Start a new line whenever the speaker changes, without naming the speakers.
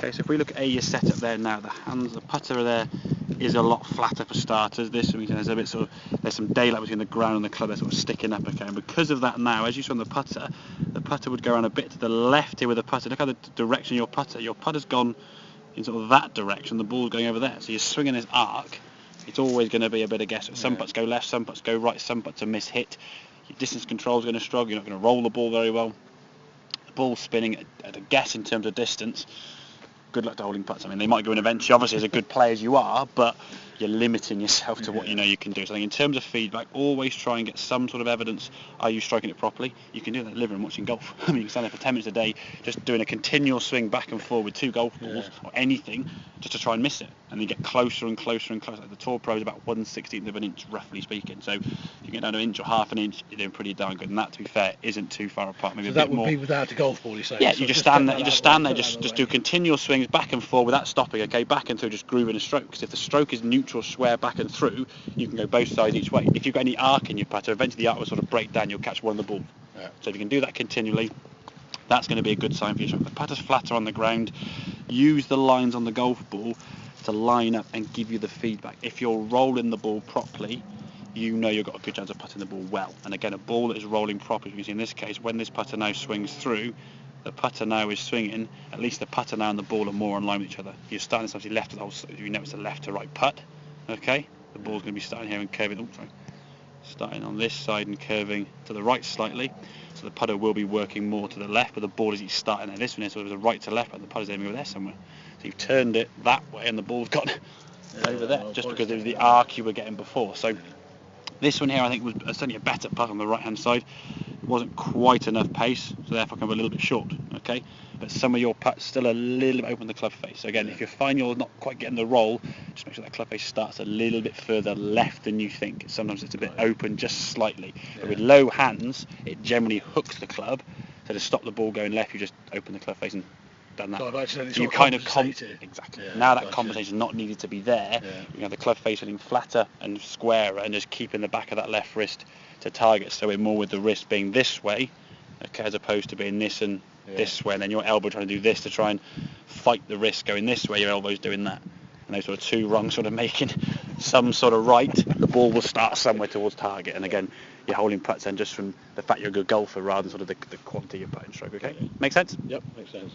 Okay, so if we look at your setup there now, the putter there is a lot flatter for starters. This means there's a bit there's some daylight between the ground and the club, they're sort of sticking up, okay, and because of that now, as you saw on the putter would go around a bit to the left here with the putter. Look at the direction of your putter's gone in sort of that direction, the ball's going over there, so you're swinging this arc, it's always going to be a bit of guess. Some putts go left, some putts go right, some putts are miss-hit, your distance control is going to struggle, you're not going to roll the ball very well, the ball's spinning at a guess in terms of distance. Good luck to holding putts. I mean, they might go in eventually, obviously as a good player as you are, but you're limiting yourself to what you know you can do. So I think in terms of feedback, always try and get some sort of evidence. Are you striking it properly? You can do that in the living room watching golf. I mean, you can stand there for 10 minutes a day just doing a continual swing back and forth with 2 golf balls or anything just to try and miss it. And you get closer and closer and closer. Like the Tour Pro is about 1/16 of an inch, roughly speaking. So if you get down to an inch or half an inch, you're doing pretty darn good. And that, to be fair, isn't too far apart. Maybe
so
a
that
bit
would
more.
be without a golf ball, you say?
Yeah,
so
you just stand there, just do continual swings back and forth without stopping, okay, back and through, just grooving a stroke. Because if the stroke is neutral, square back and through, you can go both sides each way. If you've got any arc in your putter, eventually the arc will sort of break down, you'll catch one of the ball. Yeah. So if you can do that continually, that's going to be a good sign for you. So if the putter's flatter on the ground, use the lines on the golf ball to line up and give you the feedback. If you're rolling the ball properly, you know you've got a good chance of putting the ball well. And again, a ball that is rolling properly, because in this case, when this putter now swings through, the putter now is swinging, at least the putter now and the ball are more in line with each other. You're starting to obviously left to the whole, you know it's a left to right putt, okay? The ball's going to be starting here and curving, starting on this side and curving to the right slightly. So the putter will be working more to the left, but the ball is starting at this one here, so it was a right to left, but the putter's aiming over there somewhere. So you've turned it that way and the ball's gone over there, just because it was the arc you were getting before. So this one here I think was certainly a better putt on the right hand side. It wasn't quite enough pace, so therefore come a little bit short, okay? But some of your putts still a little bit open the club face. So again, if you find you're not quite getting the roll, just make sure that club face starts a little bit further left than you think. Sometimes it's a bit open just slightly. But with low hands, it generally hooks the club. So to stop the ball going left, you just open the club face and done that.
So
you kind of
exactly.
Yeah, now that compensation is not needed to be there. You have the club face feeling flatter and squarer, and just keeping the back of that left wrist to target. So we're more with the wrist being this way, okay, as opposed to being this and this way, and then your elbow trying to do this to try and fight the wrist going this way. Your elbow's doing that, and those sort of two wrongs sort of making some sort of right. The ball will start somewhere towards target, and again, you're holding putts then just from the fact you're a good golfer rather than sort of the quantity of putting stroke. Okay, make sense?
Yep, makes sense.